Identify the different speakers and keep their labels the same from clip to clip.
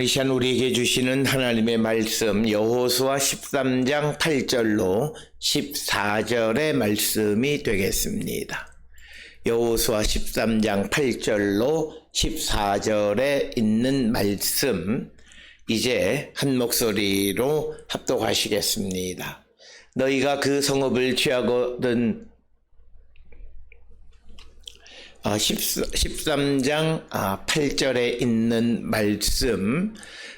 Speaker 1: 오늘 이 시간 우리에게 주시는 하나님의 말씀 여호수아 13장 8절로 14절의 말씀이 되겠습니다. 여호수아 13장 8절로 14절에 있는 말씀 이제 한 목소리로 합독하시겠습니다. 너희가 그 성읍을 취하거든 13장 8절에 있는 말씀,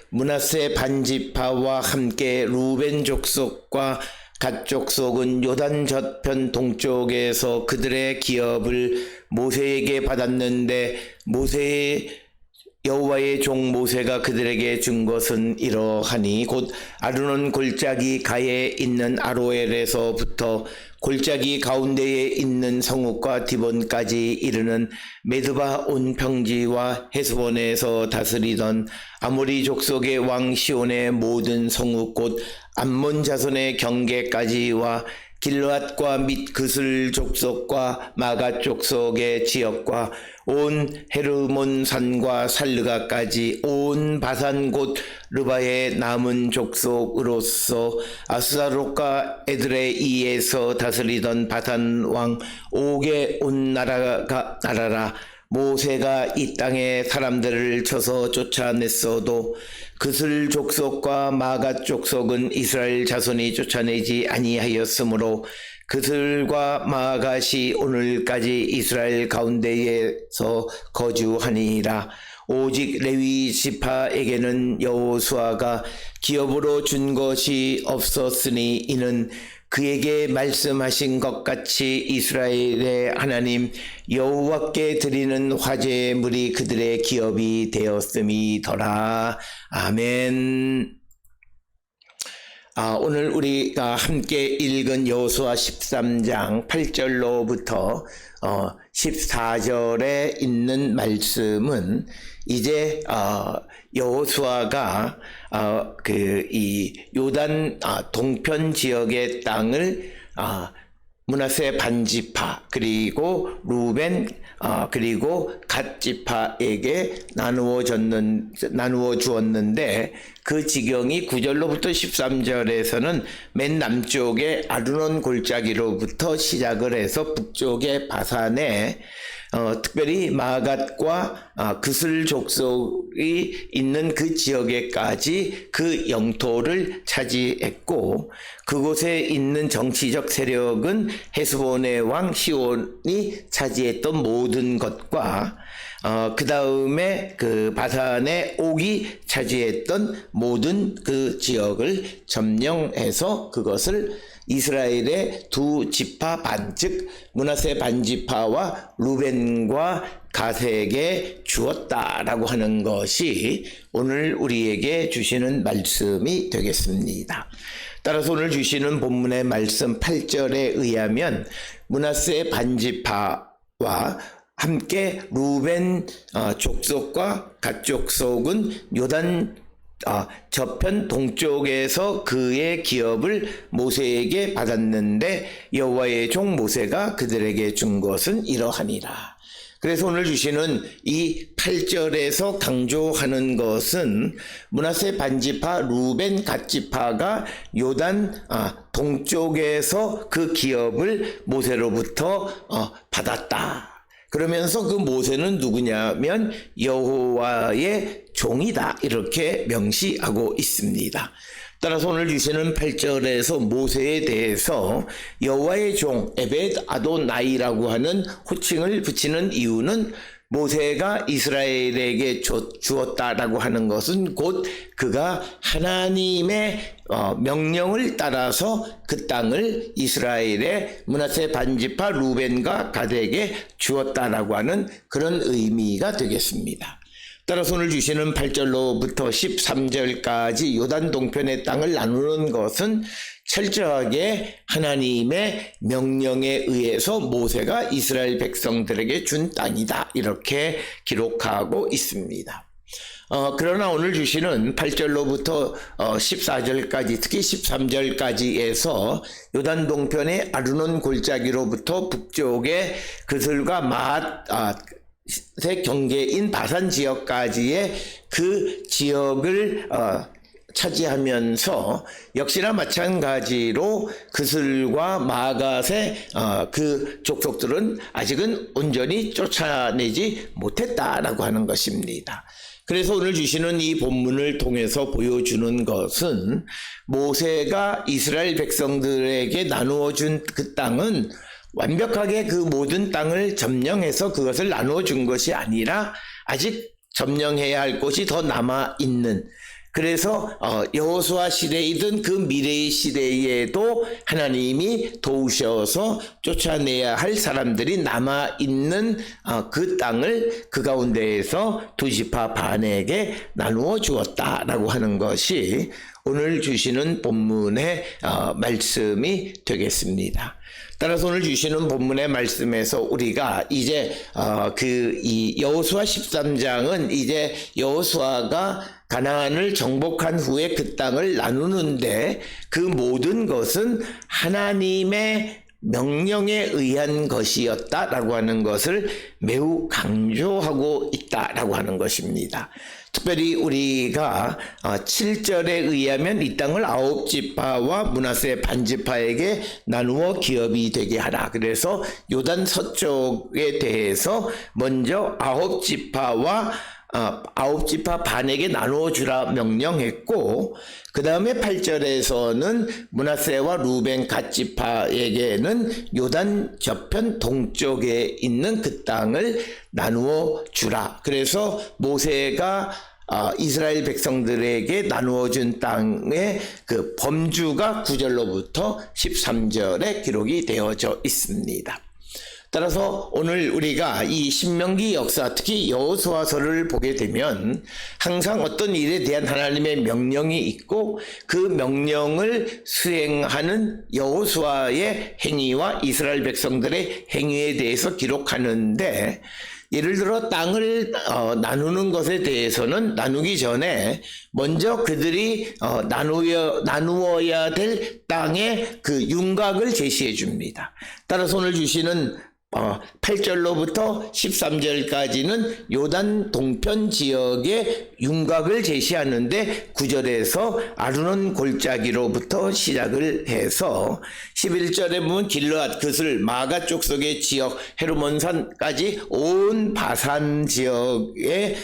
Speaker 1: 므낫세 반지파와 함께 루벤 족속과 갓 족속은 요단 저편 동쪽에서 그들의 기업을 모세에게 받았는데 여호와의 종 모세가 그들에게 준 것은 이러하니 곧 아르논 골짜기 가에 있는 아로엘에서부터 골짜기 가운데에 있는 성읍과 디본까지 이르는 메드바 온 평지와 헤스본에서 다스리던 아모리 족속의 왕 시온의 모든 성읍 곧 암몬 자손의 경계까지와 길르앗과 및 그슬 족속과 마가 족속의 지역과 온 헤르몬 산과 살르가까지 온 바산 곧 르바의 남은 족속으로서 아스다롯과 에드레이에서 다스리던 바산 왕 옥의 온 나라라. 모세가 이 땅의 사람들을 쳐서 쫓아냈어도 그슬 족속과 마가 족속은 이스라엘 자손이 쫓아내지 아니하였으므로 그슬과 마갓이 오늘까지 이스라엘 가운데에서 거주하니라. 오직 레위 지파에게는 여호수아가 기업으로 준 것이 없었으니 이는 그에게 말씀하신 것 같이 이스라엘의 하나님 여호와께 드리는 화제의 물이 그들의 기업이 되었음이더라. 아멘. 오늘 우리가 함께 읽은 여호수아 13장 8절로부터 14절에 있는 말씀은 이제 여호수아가 이 요단 동편 지역의 땅을 므낫세 반지파 그리고 루벤 그리고 갓 지파에게 나누어 주었는데 그 지경이 9절로부터 13절에서는 맨 남쪽의 아르논 골짜기로부터 시작을 해서 북쪽의 바산에 특별히 마갓과 그슬 족속이 있는 그 지역에까지 그 영토를 차지했고 그곳에 있는 정치적 세력은 헤스본의 왕 시온이 차지했던 모든 것과 그 다음에 그 바산의 옥이 차지했던 모든 그 지역을 점령해서 그것을 이스라엘의 두 지파 반, 즉 므낫세 반지파와 루벤과 갓에게 주었다라고 하는 것이 오늘 우리에게 주시는 말씀이 되겠습니다. 따라서 오늘 주시는 본문의 말씀 8절에 의하면 므낫세 반지파와 함께 루벤 족속과 갓 족속은 요단 저편 동쪽에서 그의 기업을 모세에게 받았는데 여호와의 종 모세가 그들에게 준 것은 이러하니라. 그래서 오늘 주시는 이 8절에서 강조하는 것은 므낫세 반지파 루벤 갓 지파가 요단 동쪽에서 그 기업을 모세로부터 받았다. 그러면서 그 모세는 누구냐면 여호와의 종이다 이렇게 명시하고 있습니다. 따라서 오늘 주시는 8절에서 모세에 대해서 여호와의 종 에벳 아도나이라고 하는 호칭을 붙이는 이유는 모세가 이스라엘에게 주었다라고 하는 것은 곧 그가 하나님의 명령을 따라서 그 땅을 이스라엘의 므낫세 반지파 루벤과 갓에게 주었다라고 하는 그런 의미가 되겠습니다. 따라서 오늘 주시는 8절로부터 13절까지 요단 동편의 땅을 나누는 것은 철저하게 하나님의 명령에 의해서 모세가 이스라엘 백성들에게 준 땅이다 이렇게 기록하고 있습니다. 그러나 오늘 주시는 8절로부터 14절까지 특히 13절까지에서 요단 동편의 아르논 골짜기로부터 북쪽의 그슬과 경계인 바산 지역까지의 그 지역을 차지하면서 역시나 마찬가지로 그슬과 마갓의 그 족속들은 아직은 온전히 쫓아내지 못했다라고 하는 것입니다. 그래서 오늘 주시는 이 본문을 통해서 보여주는 것은 모세가 이스라엘 백성들에게 나누어 준 그 땅은 완벽하게 그 모든 땅을 점령해서 그것을 나누어 준 것이 아니라 아직 점령해야 할 곳이 더 남아 있는, 그래서 여호수아 시대이든 그 미래의 시대에도 하나님이 도우셔서 쫓아내야 할 사람들이 남아 있는 그 땅을 그 가운데에서 두 지파 반에게 나누어 주었다라고 하는 것이 오늘 주시는 본문의 말씀이 되겠습니다. 따라서 오늘 주시는 본문의 말씀에서 우리가 이제 이 여호수아 13장은 이제 여호수아가 가나안을 정복한 후에 그 땅을 나누는데 그 모든 것은 하나님의 명령에 의한 것이었다라고 하는 것을 매우 강조하고 있다라고 하는 것입니다. 특별히 우리가 7절에 의하면 이 땅을 9지파와 므낫세 반지파에게 나누어 기업이 되게 하라. 그래서 요단 서쪽에 대해서 먼저 9지파와 9지파 반에게 나누어 주라 명령했고, 그 다음에 8절에서는 므낫세와 루벤 갓지파에게는 요단 저편 동쪽에 있는 그 땅을 나누어 주라. 그래서 모세가 이스라엘 백성들에게 나누어 준 땅의 그 범주가 9절로부터 13절에 기록이 되어져 있습니다. 따라서 오늘 우리가 이 신명기 역사, 특히 여호수아서를 보게 되면 항상 어떤 일에 대한 하나님의 명령이 있고 그 명령을 수행하는 여호수아의 행위와 이스라엘 백성들의 행위에 대해서 기록하는데, 예를 들어 땅을 나누는 것에 대해서는 나누기 전에 먼저 그들이 나누어야 될 땅의 그 윤곽을 제시해 줍니다. 따라서 오늘 주시는 8절로부터 13절까지는 요단 동편 지역의 윤곽을 제시하는데 9절에서 아르논 골짜기로부터 시작을 해서 11절에 보면 길르앗, 그슬, 마가 족속의 지역, 헤르몬산까지 온 바산 지역의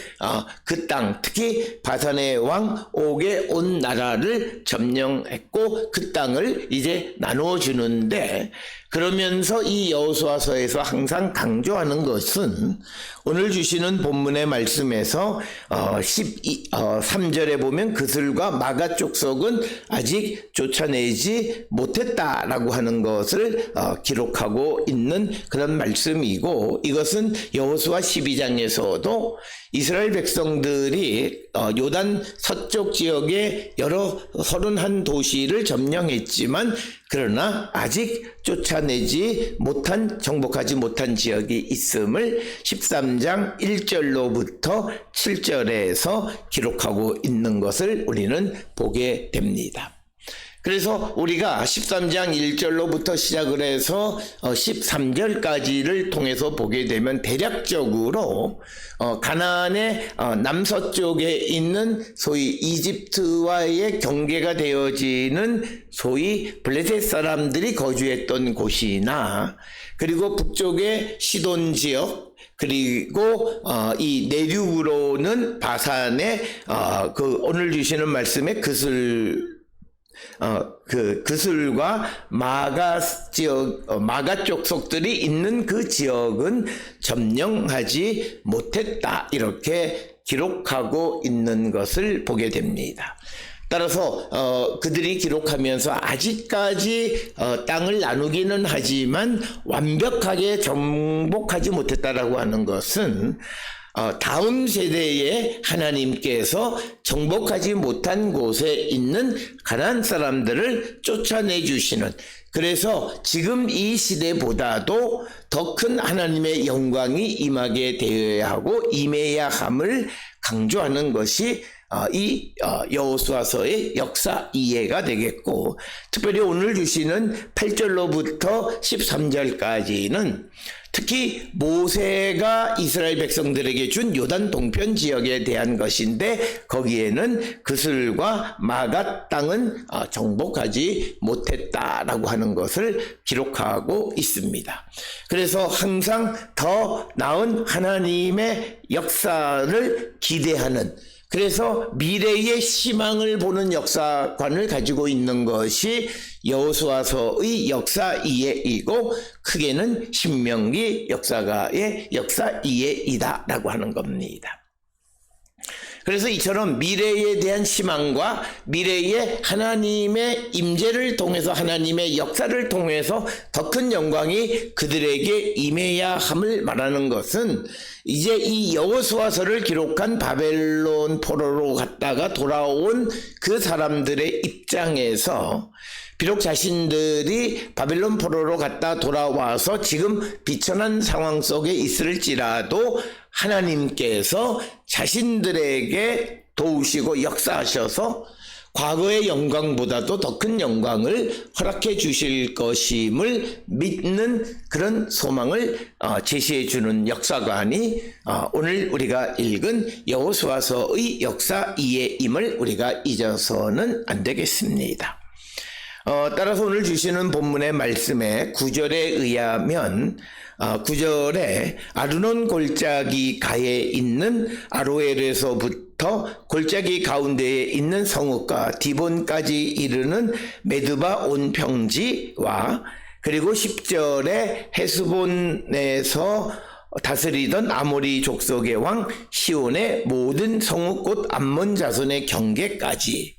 Speaker 1: 그 땅, 특히 바산의 왕 옥의 온 나라를 점령했고 그 땅을 이제 나누어 주는데, 그러면서 이 여호수아서에서 항상 강조하는 것은 오늘 주시는 본문의 말씀에서 3절에 보면 그슬과 마가 족속은 아직 쫓아내지 못했다라고 하는 것을 기록하고 있는 그런 말씀이고, 이것은 여호수아 12장에서도 이스라엘 백성들이 요단 서쪽 지역의 여러 31도시를 점령했지만 그러나 아직 쫓아내지 못한, 정복하지 못한 지역이 있음을 13장 1절로부터 7절에서 기록하고 있는 것을 우리는 보게 됩니다. 그래서 우리가 13장 1절로부터 시작을 해서 13절까지를 통해서 보게 되면 대략적으로 가나안의 남서쪽에 있는 소위 이집트와의 경계가 되어지는 소위 블레셋 사람들이 거주했던 곳이나, 그리고 북쪽의 시돈 지역, 그리고 이 내륙으로는 바산의 그 오늘 주시는 말씀에 그슬과 마가 지역, 마가 족속들이 있는 그 지역은 점령하지 못했다, 이렇게 기록하고 있는 것을 보게 됩니다. 따라서 그들이 기록하면서 아직까지 땅을 나누기는 하지만 완벽하게 정복하지 못했다라고 하는 것은 다음 세대에 하나님께서 정복하지 못한 곳에 있는 가나안 사람들을 쫓아내 주시는, 그래서 지금 이 시대보다도 더 큰 하나님의 영광이 임하게 되어야 하고 임해야 함을 강조하는 것이 이 여호수아서의 역사 이해가 되겠고, 특별히 오늘 주시는 8절로부터 13절까지는 특히 모세가 이스라엘 백성들에게 준 요단 동편 지역에 대한 것인데 거기에는 그슬과 마가 땅은 정복하지 못했다라고 하는 것을 기록하고 있습니다. 그래서 항상 더 나은 하나님의 역사를 기대하는, 그래서 미래의 희망을 보는 역사관을 가지고 있는 것이 여호수아서의 역사 이해이고 크게는 신명기 역사가의 역사 이해이다라고 하는 겁니다. 그래서 이처럼 미래에 대한 희망과 미래의 하나님의 임재를 통해서 하나님의 역사를 통해서 더 큰 영광이 그들에게 임해야 함을 말하는 것은 이제 이 여호수아서를 기록한 바벨론 포로로 갔다가 돌아온 그 사람들의 입장에서 비록 자신들이 바벨론 포로로 갔다 돌아와서 지금 비천한 상황 속에 있을지라도 하나님께서 자신들에게 도우시고 역사하셔서 과거의 영광보다도 더 큰 영광을 허락해 주실 것임을 믿는 그런 소망을 제시해 주는 역사관이 오늘 우리가 읽은 여호수아서의 역사 이해임을 우리가 잊어서는 안 되겠습니다. 따라서 오늘 주시는 본문의 말씀에 9절에 의하면 9절에 아르논 골짜기 가에 있는 아로엘에서부터 골짜기 가운데에 있는 성읍과 디본까지 이르는 메드바 온 평지와 그리고 10절에 헤스본에서 다스리던 아모리 족속의 왕 시온의 모든 성읍 곧 암몬 자손의 경계까지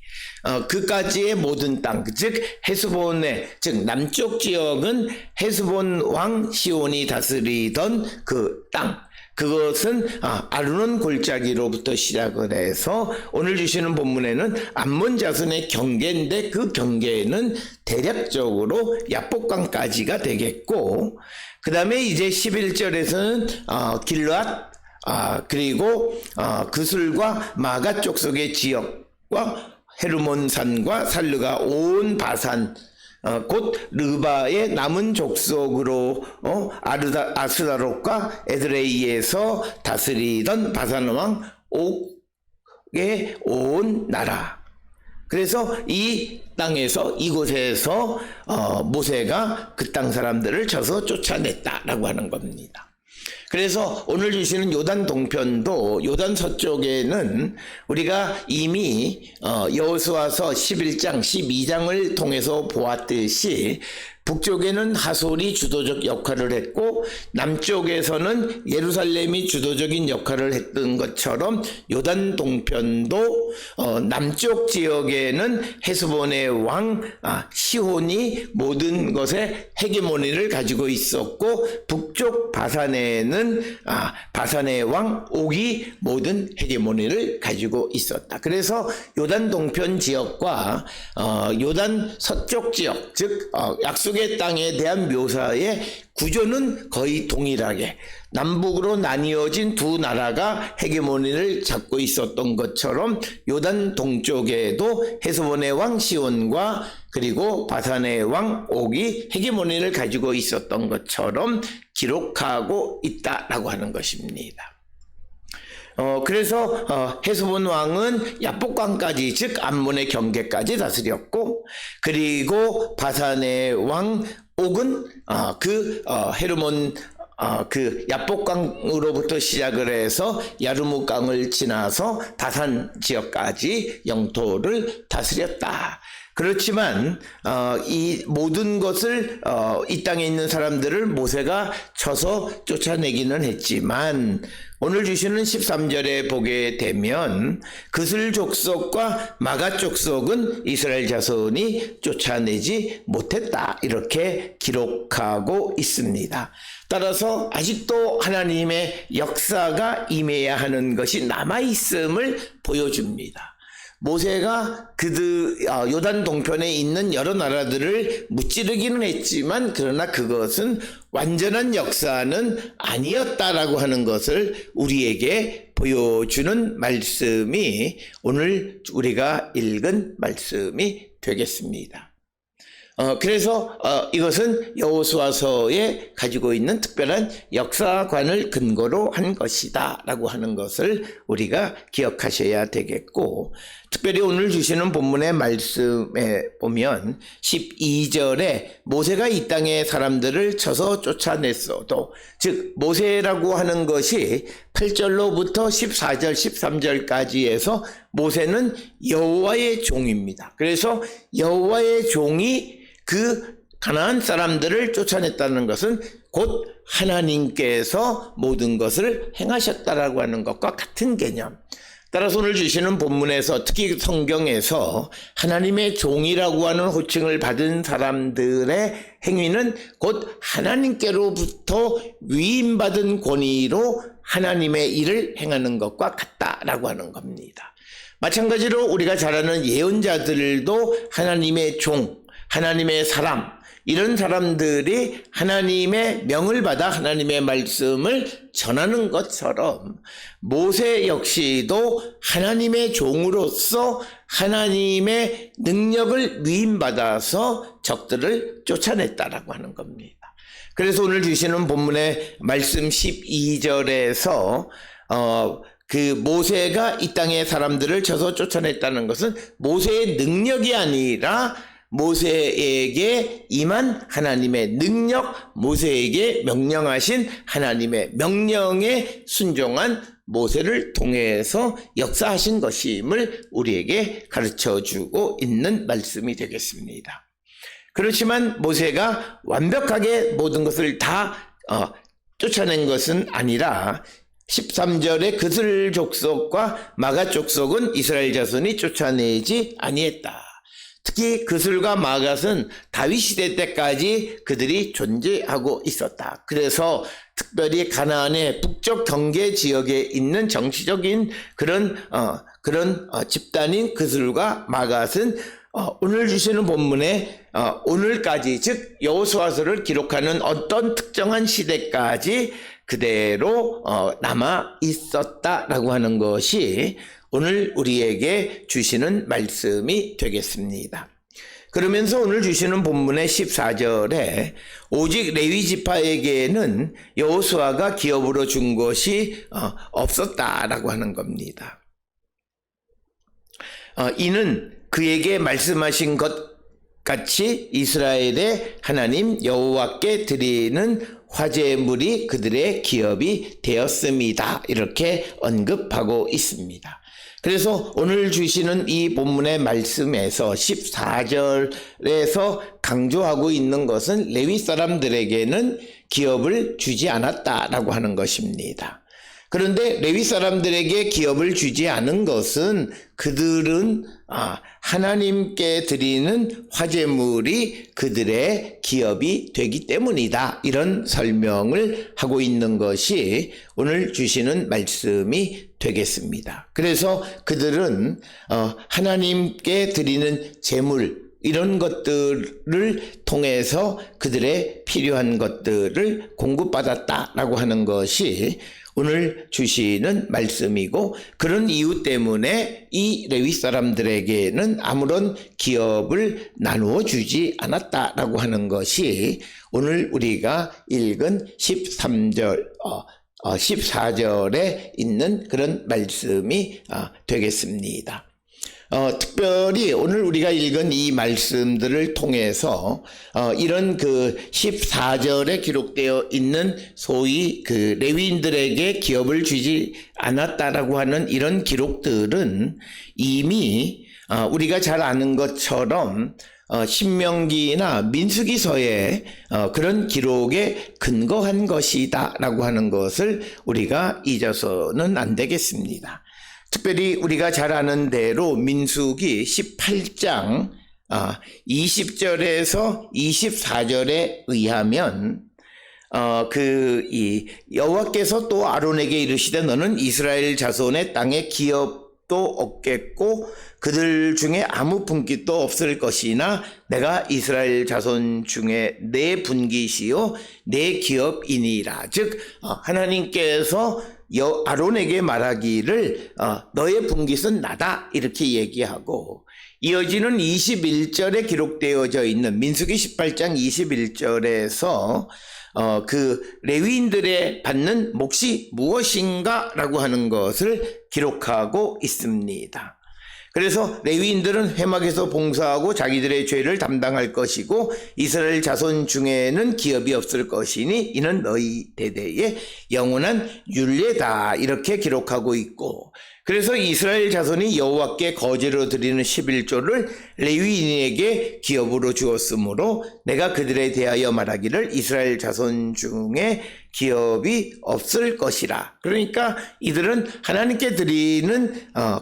Speaker 1: 그까지의 모든 땅, 즉 헤스본의 즉 남쪽 지역은 헤스본 왕 시온이 다스리던 그 땅, 그것은 아르논 골짜기로부터 시작을 해서 오늘 주시는 본문에는 암몬 자손의 경계인데 그 경계는 대략적으로 야복강까지가 되겠고, 그 다음에 이제 11절에서는 길르앗 그리고 그술과 마가 쪽 속의 지역과 헤르몬산과 살르가 온 바산 곧 르바의 남은 족속으로 아스다롯과 에드레이에서 다스리던 바산 왕 옥의 온 나라. 그래서 이 땅에서 이곳에서 모세가 그 땅 사람들을 쳐서 쫓아냈다라고 하는 겁니다. 그래서 오늘 주시는 요단 동편도 요단 서쪽에는 우리가 이미 여호수아서 11장 12장을 통해서 보았듯이 북쪽에는 하솔이 주도적 역할을 했고 남쪽에서는 예루살렘이 주도적인 역할을 했던 것처럼 요단 동편도 남쪽 지역에는 헤스본의 왕 시혼이 모든 것에 헤게모니를 가지고 있었고 북쪽 바산에는 바산의 왕 옥이 모든 헤게모니를 가지고 있었다. 그래서 요단 동편 지역과 요단 서쪽 지역 즉 약속의 땅에 대한 묘사의 구조는 거의 동일하게 남북으로 나뉘어진 두 나라가 헤게모니를 잡고 있었던 것처럼 요단 동쪽에도 헤스본의 왕 시온과 그리고 바산의 왕 옥이 헤게모니를 가지고 있었던 것처럼 기록하고 있다라고 하는 것입니다. 그래서 헤스본 왕은 야복강까지 즉 암몬의 경계까지 다스렸고, 그리고 바산의 왕 옥은 헤르몬 그 야복강으로부터 시작을 해서 야르무강을 지나서 다산 지역까지 영토를 다스렸다. 그렇지만 이 모든 것을 이 땅에 있는 사람들을 모세가 쳐서 쫓아내기는 했지만 오늘 주시는 13절에 보게 되면 그슬 족속과 마가 족속은 이스라엘 자손이 쫓아내지 못했다 이렇게 기록하고 있습니다. 따라서 아직도 하나님의 역사가 임해야 하는 것이 남아있음을 보여줍니다. 모세가 요단 동편에 있는 여러 나라들을 무찌르기는 했지만 그러나 그것은 완전한 역사는 아니었다라고 하는 것을 우리에게 보여주는 말씀이 오늘 우리가 읽은 말씀이 되겠습니다. 그래서 이것은 여호수아서에 가지고 있는 특별한 역사관을 근거로 한 것이다 라고 하는 것을 우리가 기억하셔야 되겠고, 특별히 오늘 주시는 본문의 말씀에 보면 12절에 모세가 이 땅의 사람들을 쳐서 쫓아냈어도, 즉 모세라고 하는 것이 8절로부터 14절 13절까지 해서 모세는 여호와의 종입니다. 그래서 여호와의 종이 그 가나안 사람들을 쫓아냈다는 것은 곧 하나님께서 모든 것을 행하셨다라고 하는 것과 같은 개념. 따라서 오늘 주시는 본문에서, 특히 성경에서 하나님의 종이라고 하는 호칭을 받은 사람들의 행위는 곧 하나님께로부터 위임받은 권위로 하나님의 일을 행하는 것과 같다라고 하는 겁니다. 마찬가지로 우리가 잘 아는 예언자들도 하나님의 종, 하나님의 사람, 이런 사람들이 하나님의 명을 받아 하나님의 말씀을 전하는 것처럼 모세 역시도 하나님의 종으로서 하나님의 능력을 위임받아서 적들을 쫓아냈다라고 하는 겁니다. 그래서 오늘 주시는 본문의 말씀 12절에서 그 모세가 이 땅의 사람들을 쳐서 쫓아냈다는 것은 모세의 능력이 아니라 모세에게 임한 하나님의 능력, 모세에게 명령하신 하나님의 명령에 순종한 모세를 통해서 역사하신 것임을 우리에게 가르쳐주고 있는 말씀이 되겠습니다. 그렇지만 모세가 완벽하게 모든 것을 다 쫓아낸 것은 아니라 13절에 그들 족속과 마가 족속은 이스라엘 자손이 쫓아내지 아니했다. 특히 그슬과 마갓은 다윗 시대 때까지 그들이 존재하고 있었다. 그래서 특별히 가나안의 북쪽 경계 지역에 있는 정치적인 그런 집단인 그슬과 마갓은 오늘 주시는 본문에 오늘까지, 즉 여호수아서를 기록하는 어떤 특정한 시대까지 그대로 남아 있었다라고 하는 것이 오늘 우리에게 주시는 말씀이 되겠습니다. 그러면서 오늘 주시는 본문의 14절에 오직 레위 지파에게는 여호수아가 기업으로 준 것이 없었다라고 하는 겁니다. 이는 그에게 말씀하신 것 같이 이스라엘의 하나님 여호와께 드리는 화제물이 그들의 기업이 되었습니다. 이렇게 언급하고 있습니다. 그래서 오늘 주시는 이 본문의 말씀에서 14절에서 강조하고 있는 것은 레위 사람들에게는 기업을 주지 않았다라고 하는 것입니다. 그런데 레위 사람들에게 기업을 주지 않은 것은 그들은 하나님께 드리는 화제물이 그들의 기업이 되기 때문이다. 이런 설명을 하고 있는 것이 오늘 주시는 말씀이 되겠습니다. 그래서 그들은 하나님께 드리는 제물, 이런 것들을 통해서 그들의 필요한 것들을 공급받았다라고 하는 것이 오늘 주시는 말씀이고, 그런 이유 때문에 이 레위 사람들에게는 아무런 기업을 나누어 주지 않았다라고 하는 것이 오늘 우리가 읽은 14절에 있는 그런 말씀이 되겠습니다. 특별히 오늘 우리가 읽은 이 말씀들을 통해서 이런 그 14절에 기록되어 있는 소위 그 레위인들에게 기업을 주지 않았다라고 하는 이런 기록들은 이미 우리가 잘 아는 것처럼 신명기나 민수기서에 그런 기록에 근거한 것이다 라고 하는 것을 우리가 잊어서는 안 되겠습니다. 특별히 우리가 잘 아는 대로 민수기 18장 20절에서 24절에 의하면 이 여호와께서 또 아론에게 이르시되 너는 이스라엘 자손의 땅의 기업 기업도 없겠고 그들 중에 아무 분깃도 없을 것이나 내가 이스라엘 자손 중에 내 분깃이요 내 기업이니라. 즉 하나님께서 아론에게 말하기를 너의 분깃은 나다 이렇게 얘기하고, 이어지는 21절에 기록되어져 있는 민수기 18장 21절에서 그 레위인들의 받는 몫이 무엇인가 라고 하는 것을 기록하고 있습니다. 그래서 레위인들은 회막에서 봉사하고 자기들의 죄를 담당할 것이고 이스라엘 자손 중에는 기업이 없을 것이니 이는 너희 대대의 영원한 율례다 이렇게 기록하고 있고, 그래서 이스라엘 자손이 여호와께 거제로 드리는 11조를 레위인에게 기업으로 주었으므로 내가 그들에 대하여 말하기를 이스라엘 자손 중에 기업이 없을 것이라. 그러니까 이들은 하나님께 드리는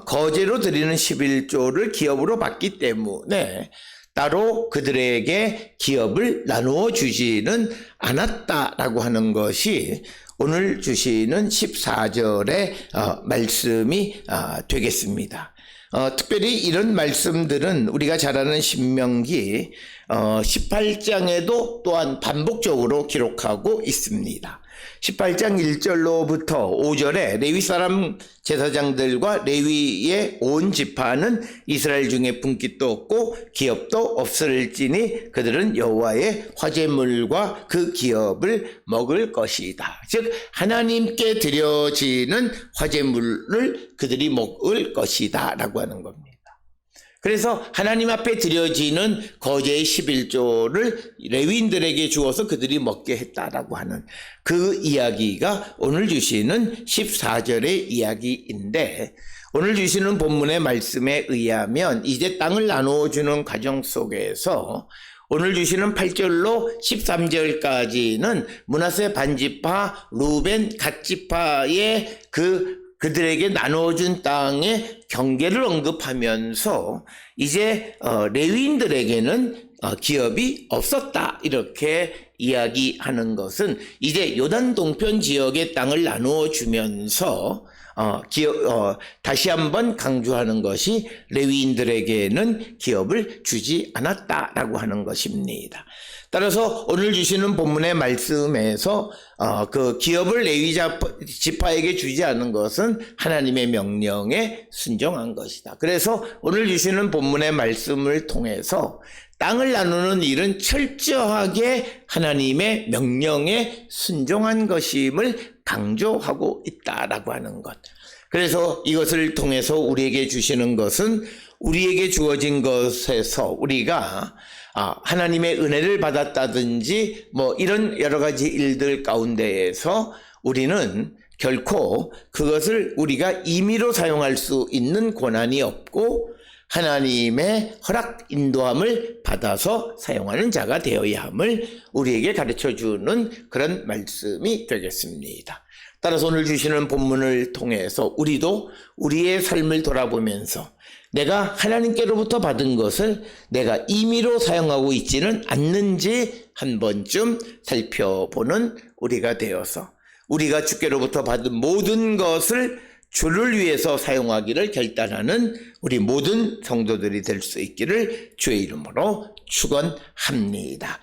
Speaker 1: 거제로 드리는 11조를 기업으로 받기 때문에 따로 그들에게 기업을 나누어 주지는 않았다라고 하는 것이 오늘 주시는 14절의 말씀이 되겠습니다. 특별히 이런 말씀들은 우리가 잘 아는 신명기 18장에도 또한 반복적으로 기록하고 있습니다. 18장 1절로부터 5절에 레위 사람 제사장들과 레위의 온 지파는 이스라엘 중에 분깃도 없고 기업도 없을지니 그들은 여호와의 화제물과 그 기업을 먹을 것이다. 즉 하나님께 드려지는 화제물을 그들이 먹을 것이다 라고 하는 겁니다. 그래서 하나님 앞에 드려지는 거제의 11조를 레위인들에게 주어서 그들이 먹게 했다라고 하는 그 이야기가 오늘 주시는 14절의 이야기인데, 오늘 주시는 본문의 말씀에 의하면 이제 땅을 나누어 주는 과정 속에서 오늘 주시는 8절로 13절까지는 므낫세 반지파, 루벤 갓지파의 그들에게 나누어준 땅의 경계를 언급하면서 이제 레위인들에게는 기업이 없었다 이렇게 이야기하는 것은 이제 요단 동편 지역의 땅을 나누어 주면서 다시 한번 강조하는 것이 레위인들에게는 기업을 주지 않았다라고 하는 것입니다. 따라서 오늘 주시는 본문의 말씀에서 그 기업을 레위 지파에게 주지 않은 것은 하나님의 명령에 순종한 것이다. 그래서 오늘 주시는 본문의 말씀을 통해서 땅을 나누는 일은 철저하게 하나님의 명령에 순종한 것임을 강조하고 있다라고 하는 것. 그래서 이것을 통해서 우리에게 주시는 것은 우리에게 주어진 것에서 우리가 하나님의 은혜를 받았다든지 뭐 이런 여러 가지 일들 가운데에서 우리는 결코 그것을 우리가 임의로 사용할 수 있는 권한이 없고 하나님의 허락 인도함을 받아서 사용하는 자가 되어야 함을 우리에게 가르쳐주는 그런 말씀이 되겠습니다. 따라서 오늘 주시는 본문을 통해서 우리도 우리의 삶을 돌아보면서 내가 하나님께로부터 받은 것을 내가 임의로 사용하고 있지는 않는지 한 번쯤 살펴보는 우리가 되어서 우리가 주께로부터 받은 모든 것을 주를 위해서 사용하기를 결단하는 우리 모든 성도들이 될 수 있기를 주의 이름으로 축원합니다.